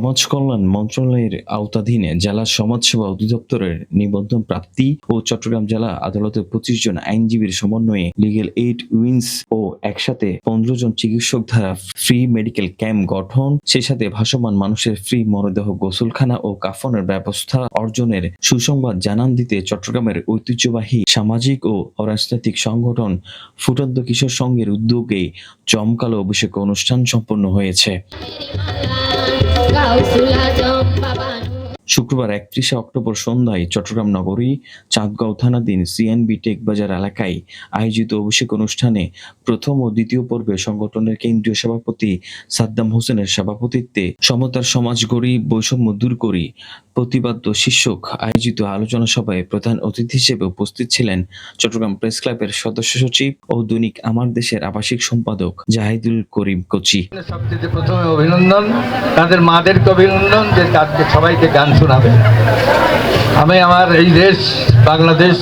সমাজ কল্যাণ মন্ত্রণালয়ের আওতাধীনে জেলা সমাজসেবা অধিদপ্তরের নিবন্ধন প্রাপ্তি ও চট্টগ্রাম জেলা আদালতের 25 জন আইনজীবীর সমন্বয়ে লিগ্যাল এইড উইংস ও একসাথে 15 জন চিকিৎসক দ্বারা ফ্রি মেডিকেল ক্যাম্প গঠন, সেই সাথে ভাসমান মানুষের ফ্রি মরদেহ গোসলখানা ও কাফনের ব্যবস্থা অর্জনের সুসংবাদ জানান দিতে চট্টগ্রামের ঐতিহ্যবাহী সামাজিক ও অরাজনৈতিক সংগঠন ফুটন্ত কিশোর সংঘের উদ্যোগে জমকালো অভিষেক অনুষ্ঠান সম্পন্ন হয়েছে। শুক্রবার 31 অক্টোবর সন্ধ্যায় চট্টগ্রাম নগরী চাঁদগাঁও থানাধীন সিএনবি টেকবাজার এলাকায় আয়োজিত অভিষেক অনুষ্ঠানে প্রথম ও দ্বিতীয় পর্বে সংগঠনের কেন্দ্রীয় সভাপতি সাদ্দাম হোসেনের সভাপতিত্বে সমতার সমাজ গড়ি, বৈষম্য দূর করি প্রতিপাদ্য শীর্ষক আয়োজিত আলোচনা সভায় প্রধান অতিথি হিসেবে উপস্থিত ছিলেন চট্টগ্রাম প্রেস ক্লাবের সদস্য সচিব ও দৈনিক আমার দেশের আবাসিক সম্পাদক জাহিদুল করিম কোচি। সবচেয়ে প্রথমে অভিনন্দন, তাদের মাদেরকে অভিনন্দন যে আজকে সবাইকে গান শোনাবে। আমি আমার এই দেশ বাংলাদেশ,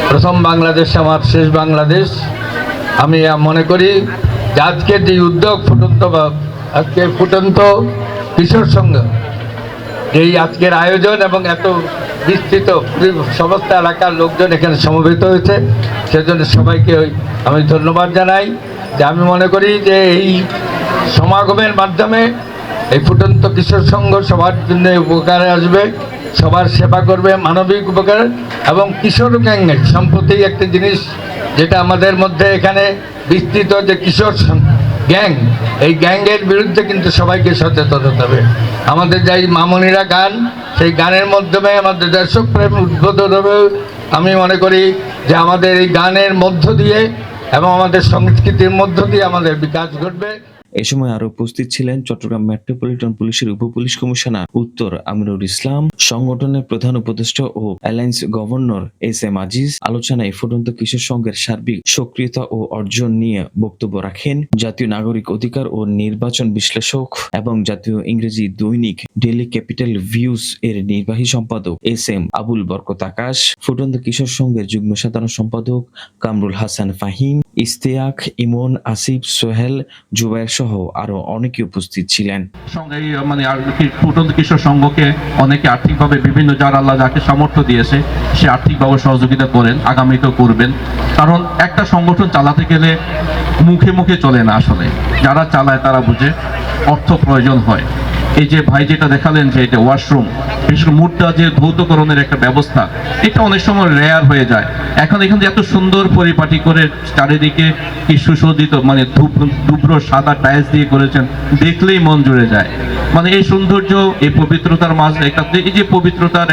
প্রথম বাংলাদেশ, আমার শেষ বাংলাদেশ। আমি মনে করি যে আজকের যে উদ্যোগ ফুটন্ত কিশোর সংঘ, এই আজকের আয়োজন এবং এত বিস্তৃত সমস্ত এলাকার লোকজন এখানে সমবেত হয়েছে, সেজন্য সবাইকে আমি ধন্যবাদ জানাই। যে আমি মনে করি যে এই সমাগমের মাধ্যমে এই ফুটন্ত কিশোর সংঘ সবার জন্য উপকারে আসবে, সবার সেবা করবে, মানবিক উপকার এবং কিশোর গ্যাংয়ের সম্প্রতি একটা জিনিস যেটা আমাদের মধ্যে এখানে বিস্তৃত যে কিশোর গ্যাং, এই গ্যাংয়ের বিরুদ্ধে কিন্তু সবাইকে সচেতন হতে হবে। আমাদের যাই মামনিরা গান, সেই গানের মাধ্যমে আমাদের দেশপ্রেম উদ্বোধন হবে। আমি মনে করি যে আমাদের এই গানের মধ্য দিয়ে এবং আমাদের সংস্কৃতির মধ্য দিয়ে আমাদের বিকাশ ঘটবে। এ সময় আরো উপস্থিত ছিলেন চট্টগ্রাম মেট্রোপলিটন পুলিশের উপপুলিশ কমিশনার উত্তর আমিনুর ইসলাম, সংগঠনের প্রধান উপদেষ্টা ও alliance governor S M Aziz. আলোচনায় ফুটন্ত কিশোর সংঘের সার্বিক সক্রিয়তা ও অর্জন নিয়ে বক্তব্য রাখেন জাতীয় নাগরিক অধিকার ও নির্বাচন বিশ্লেষক এবং জাতীয় ইংরেজি দৈনিক ডেইলি ক্যাপিটাল ভিউজ এর নির্বাহী সম্পাদক এস এম আবুল বরকত আকাশ, ফুটন্ত কিশোর সংঘের যুগ্ম সাধারণ সম্পাদক কামরুল হাসান ফাহিম, ইস্তেয়াক, ইমন, আসিফ, সোহেল, জুবায়ের সহ আরো অনেকে উপস্থিত ছিলেন। ফুটন্ত কিশোর সংঘকে অনেকে আর্থিকভাবে বিভিন্ন, যার আল্লাহ যাকে সামর্থ্য দিয়েছে সে আর্থিকভাবে সহযোগিতা করেন, আগামীতেও করবেন। কারণ একটা সংগঠন চালাতে গেলে মুখে মুখে চলে না, আসলে যারা চালায় তারা বুঝে অর্থ প্রয়োজন হয়। এই যে ভাই যেটা দেখালেন যে এটা ওয়াশরুম, বিশেষ করে মুদ্রা যে ধৌতকরণের একটা ব্যবস্থা, এটা অনেক সময় রেয়ার হয়ে যায়। এখন এখানে এত সুন্দর পরিপাটি করে চারিদিকে কি সুশোভিত, ধুব্র সাদা টাইলস দিয়ে করেছেন, দেখলেই মন জুড়ে যায়। এই সৌন্দর্য, এই পবিত্রতার মাঝে এই যে পবিত্রতার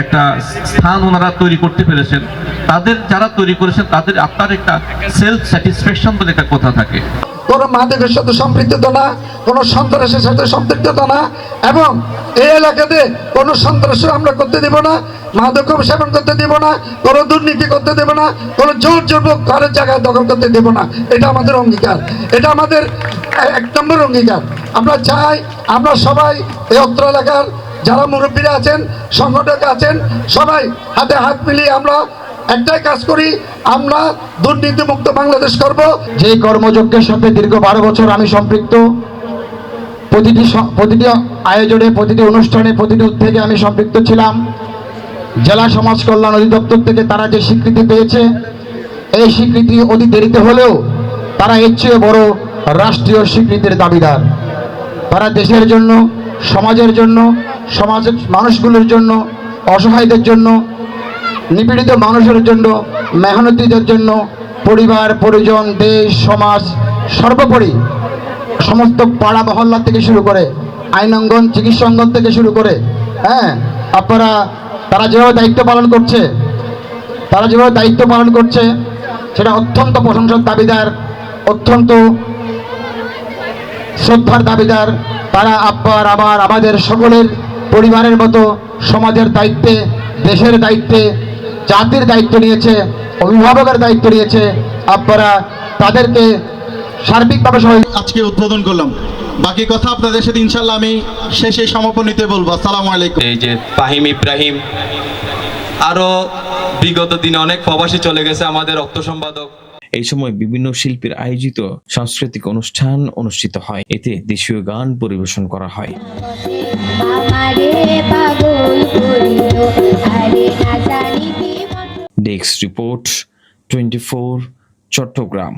একটা স্থান ওনারা তৈরি করতে পেরেছেন, তাদের যারা তৈরি করেছেন তাদের আপনার একটা সেলফ স্যাটিসফ্যাকশন বলে একটা কথা থাকে। কোনো মাদকের সাথে সম্পৃক্ততা না, কোনো সন্ত্রাসের সাথে সম্পৃক্ততা না, এবং এই এলাকাতে কোনো সন্ত্রাস আমরা করতে দেব না, মাদক সেবন করতে দেব না, কোনো দুর্নীতি করতে দেব না, কোনো জোর জোরপূর্বক ঘরের জায়গায় দখল করতে দেব না। এটা আমাদের অঙ্গীকার, এটা আমাদের 1 নম্বর অঙ্গীকার। আমরা চাই আমরা সবাই এই অত্র এলাকার যারা মুরব্বীরা আছেন, সংগঠক আছেন, সবাই হাতে হাত মিলিয়ে আমরা একটাই কাজ করি, আমরা দুর্নীতিমুক্ত বাংলাদেশ করব। যে কর্মযজ্ঞের সাথে দীর্ঘ 12 বছর আমি সম্পৃক্ত, প্রতিটি আয়োজনে, প্রতিটি অনুষ্ঠানে, প্রতিটি উদ্যোগে আমি সম্পৃক্ত ছিলাম। জেলা সমাজ কল্যাণ অধিদপ্তর থেকে তারা যে স্বীকৃতি পেয়েছে, এই স্বীকৃতি অতি দেরিতে হলেও তারা এর চেয়ে বড় রাষ্ট্রীয় স্বীকৃতির দাবিদার। তারা দেশের জন্য, সমাজের জন্য, সমাজের মানুষগুলোর জন্য, অসহায়দের জন্য, নিপীড়িত মানুষের জন্য, মেহনতিদের জন্য, পরিবার পরিজন, দেশ সমাজ, সর্বোপরি সমস্ত পাড়া মহল্লা থেকে শুরু করে আইনাঙ্গন, চিকিৎসা অঙ্গন থেকে শুরু করে, তারা যেভাবে দায়িত্ব পালন করছে সেটা অত্যন্ত প্রশংসার দাবিদার, অত্যন্ত শ্রদ্ধার দাবিদার। তারা আমাদের সকলের পরিবারের মতো সমাজের দায়িত্বে, দেশের দায়িত্বে, জাতির দায়িত্ব নিয়েছে, অভিভাবকের দায়িত্ব নিয়েছে। আপনারা তাদেরকে সার্বিকভাবে আজকে উদ্বোধন করলাম। বাকি কথা আপনাদের সাথে ইনশাল্লাহ আমি শেষে সমাপনীতে বলবো। আসসালামু আলাইকুম। এই যে ফাহিম ইব্রাহিম, আরো বিগত দিনে অনেক প্রবাসী চলে গেছে, আমাদের রক্ত সম্পাদক। এই সময় বিভিন্ন শিল্পীর আয়োজিত সাংস্কৃতিক অনুষ্ঠান অনুষ্ঠিত হয়। এতে দেশীয় গান পরিবেশন করা হয়। Desk report 24 Chittagong.